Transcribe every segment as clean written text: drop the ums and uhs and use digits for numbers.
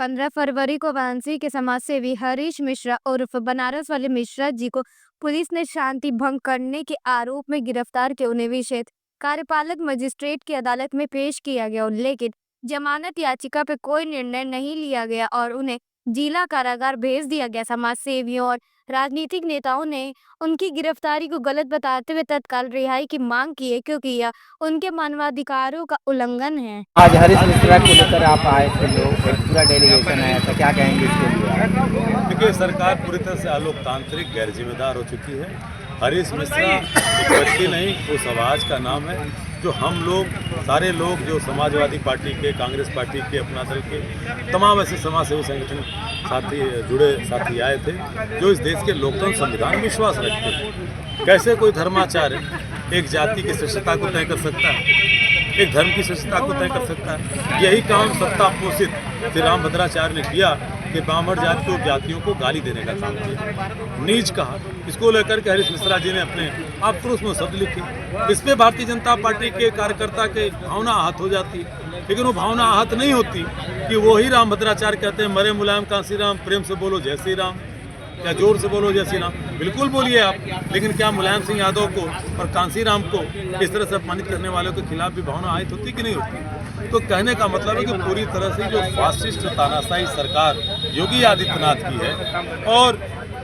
15 फरवरी को वाराणसी के समाज सेवी हरीश मिश्रा उर्फ बनारस वाले मिश्रा जी को पुलिस ने शांति भंग करने के आरोप में गिरफ्तार किया। उन्हें विशेष कार्यपालक मजिस्ट्रेट की अदालत में पेश किया गया, लेकिन जमानत याचिका पर कोई निर्णय नहीं लिया गया और उन्हें जिला कारागार भेज दिया गया। समाज सेवियों और राजनीतिक नेताओं ने उनकी गिरफ्तारी को गलत बताते हुए तत्काल रिहाई की मांग की है, क्योंकि यह उनके मानवाधिकारों का उल्लंघन है। आज हरीश मिश्रा को लेकर आप आए थे, लोग एक पूरा डेलीगेशन आया था, क्या कहेंगे इसके लिए? देखिए, सरकार पूरी तरह से अलोकतांत्रिक गैर जिम्मेदार हो चुकी है। हरीश मिश्रा एक व्यक्ति नहीं, वो समाज का नाम है। जो हम लोग सारे लोग जो समाजवादी पार्टी के, कांग्रेस पार्टी के, अपना दल के तमाम ऐसे समाज सेवी संगठन साथी आए थे जो इस देश के लोकतंत्र संविधान में विश्वास रखते हैं। कैसे कोई धर्माचार्य एक जाति की श्रेष्ठता को तय कर सकता है, एक धर्म की श्रेष्ठता को तय कर सकता है? यही काम सत्ता पोषित श्री रामभद्राचार्य ने किया कि ब्राह्मण जाति को जातियों को गाली देने का काम किया, नीच कहा। इसको लेकर के हरीश मिश्रा जी ने अपने आक्रोश में शब्द लिखे। इस पे भारतीय जनता पार्टी के कार्यकर्ता के भावना आहत हो जाती, लेकिन वो भावना आहत नहीं होती कि वही रामभद्राचार्य कहते हैं मरे मुलायम कांसी राम, प्रेम से बोलो जय श्री राम, या जोर से बोलो जय श्री राम। बिल्कुल बोलिए आप, लेकिन क्या मुलायम सिंह यादव को और कांसी राम को इस तरह से अपमानित करने वालों के खिलाफ भी भावना आहित होती कि नहीं होती? तो कहने का मतलब है कि पूरी तरह से जो फासिस्ट तानाशाही सरकार योगी आदित्यनाथ की है और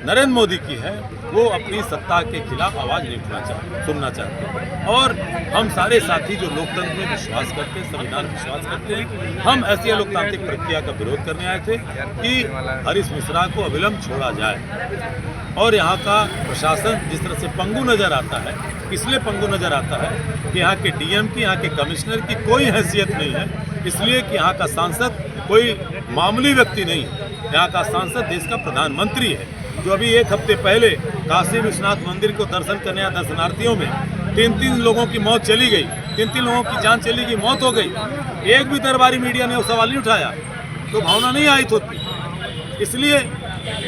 नरेंद्र मोदी की है, वो अपनी सत्ता के खिलाफ आवाज़ नहीं सुनना चाहते। और हम सारे साथी जो लोकतंत्र में विश्वास करते हैं, संविधान में विश्वास करते हैं, हम ऐसी लोकतांत्रिक प्रक्रिया का विरोध करने आए थे कि हरीश मिश्रा को अविलंब छोड़ा जाए। और यहाँ का प्रशासन जिस तरह से पंगु नज़र आता है, इसलिए पंगु नज़र आता है कि यहाँ के डीएम की, यहाँ के कमिश्नर की कोई हैसियत नहीं है, इसलिए कि यहाँ का सांसद कोई मामूली व्यक्ति नहीं है। यहाँ का सांसद देश का प्रधानमंत्री है, जो अभी एक हफ्ते पहले काशी विश्वनाथ मंदिर को दर्शन करने आए दर्शनार्थियों में 3 लोगों की मौत चली गई, 3 लोगों की जान चली गई, मौत हो गई। एक भी दरबारी मीडिया ने वो सवाल नहीं उठाया, तो भावना नहीं आहित होती। इसलिए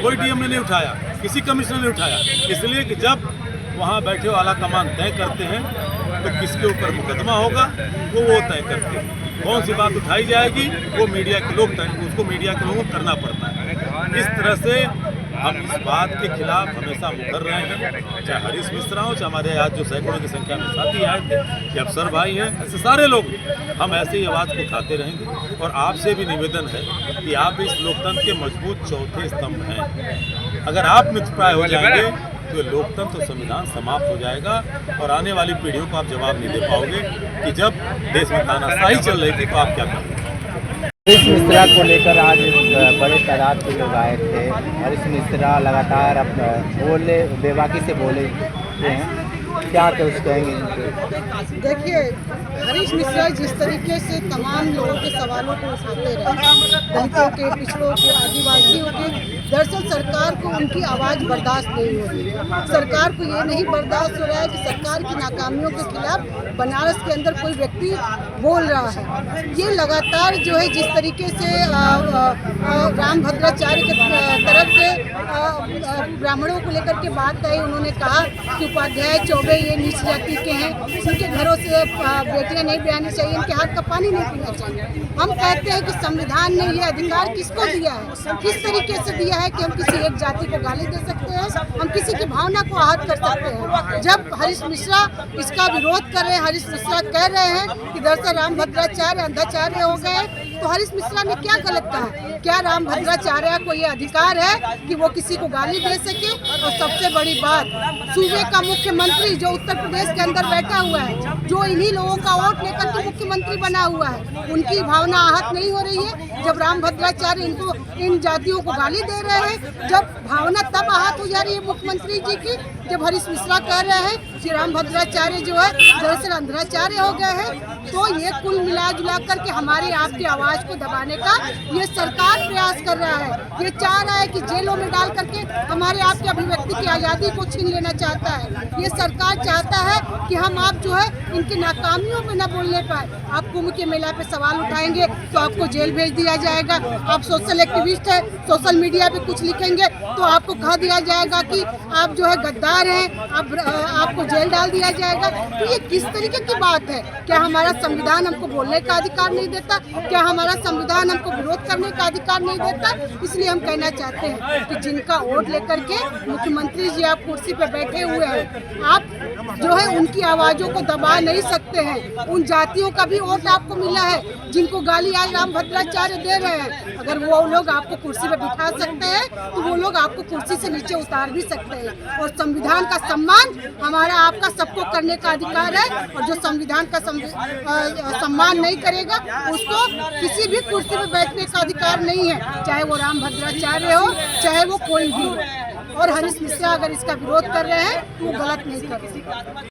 कोई डीएम ने नहीं उठाया, किसी कमिश्नर ने उठाया, इसलिए कि जब वहाँ बैठे आला कमान तय करते हैं तो किसके ऊपर मुकदमा होगा वो तय करते हैं। कौन सी बात उठाई जाएगी वो मीडिया के लोग तय, उसको मीडिया के लोगों को करना पड़ता है। इस तरह से हम इस बात के खिलाफ हमेशा मुकर रहे हैं, चाहे हरीश मिश्रा हो, चाहे हमारे आज जो सैकड़ों की संख्या में साथी आए थे, कि अफसर भाई हैं, ऐसे सारे लोग, हम ऐसे ही आवाज़ को उठाते रहेंगे। और आपसे भी निवेदन है कि आप इस लोकतंत्र के मजबूत चौथे स्तंभ हैं। अगर आप मित्रप्राय हो जाएंगे तो लोकतंत्र और संविधान समाप्त हो जाएगा और आने वाली पीढ़ियों को आप जवाब नहीं दे पाओगे कि जब देश में तानाशाही चल रही थी तो आप क्या करेंगे। हरीश मिश्रा को लेकर आज बड़े तादाद के लोग आए थे। हरीश मिश्रा लगातार बोले, बेबाकी से बोले हैं, क्या कुछ कहेंगे? देखिए, हरीश मिश्रा जिस तरीके से तमाम लोगों के सवालों को उठाते रहे, दलितों के, पिछड़ों के, आदिवासियों के, दरअसल सरकार को उनकी आवाज़ बर्दाश्त नहीं हो रही है। सरकार को ये नहीं बर्दाश्त हो रहा है कि सरकार की नाकामियों के खिलाफ बनारस के अंदर कोई व्यक्ति बोल रहा है। ये लगातार जो है जिस तरीके से रामभद्राचार्य की तरफ से ब्राह्मणों को लेकर के बात आई, उन्होंने कहा कि उपाध्याय चौबे ये नीच जाति के हैं, उनके घरों से बेटियां नहीं ब्याहनी चाहिए, इनके हाथ का पानी नहीं पीना चाहिए। हम कहते हैं कि संविधान ने ये अधिकार किसको दिया है, किस तरीके से दिया है कि हम किसी एक जाति को गाली दे सकते हैं, हम किसी की भावना को आहत कर सकते हैं। जब हरीश मिश्रा इसका विरोध कर रहे हैं, हरीश मिश्रा कह रहे हैं कि दरअसल रामभद्राचार्य अंधाचार्य हो गए, तो हरीश मिश्रा ने क्या गलत कहा? क्या रामभद्राचार्य को ये अधिकार है कि वो किसी को गाली दे सके? और सबसे बड़ी बात, सूबे का मुख्यमंत्री जो उत्तर प्रदेश के अंदर बैठा हुआ है, जो इन्हीं लोगों का वोट लेकर के मुख्यमंत्री बना हुआ है, उनकी भावना आहत नहीं हो रही है जब रामभद्राचार्य इनको, इन जातियों को गाली दे रहे हैं? जब भावना तब आहत हो जा रही है मुख्यमंत्री जी की जब हरीश मिश्रा कह रहे हैं कि रामभद्राचार्य जो है दरअसल अंधाचार्य हो गए हैं। तो ये कुल मिला जुला करके हमारी आपकी आवाज़ को दबाने का ये सरकार प्रयास कर रहा है। ये चाह रहा है कि जेलों में डाल करके हमारे आपके अभिव्यक्ति की आज़ादी को छीन लेना चाहता है। ये सरकार चाहता है कि हम आप जो है इनकी नाकामियों पे न बोलने पाए। आप कुंभ के मेला पे सवाल उठाएंगे तो आपको जेल भेज दिया जाएगा। आप सोशल एक्टिविस्ट है, सोशल मीडिया पे कुछ लिखेंगे तो आपको कह दिया जाएगा कि आप जो है गद्दार हैं, आपको जेल डाल दिया जाएगा। तो ये किस तरीके की बात है? क्या हमारा संविधान हमको बोलने का अधिकार नहीं देता? क्या हमारा संविधान हमको विरोध करने का अधिकार नहीं देता? इसलिए हम कहना चाहते हैं कि जिनका वोट लेकर के मुख्यमंत्री जी आप कुर्सी पे बैठे हुए हैं, आप जो है उनकी आवाज़ों को दबा नहीं सकते हैं। उन जातियों का भी वोट आपको मिला है जिनको गाली आज राम भद्राचार्य दे रहे हैं। अगर वो लोग आपको कुर्सी पे बिठा सकते हैं तो वो लोग आपको कुर्सी से नीचे उतार भी सकते हैं। और संविधान का सम्मान हमारा आपका सबको करने का अधिकार है, और जो संविधान का सम्मान नहीं करेगा उसको किसी भी कुर्सी पे बैठने का अधिकार नहीं है, चाहे वो राम भद्राचार्य हो, चाहे वो कोई भी हो। और हरीश मिश्रा अगर इसका विरोध कर रहे हैं तो वो गलत नहीं कर रहे हैं।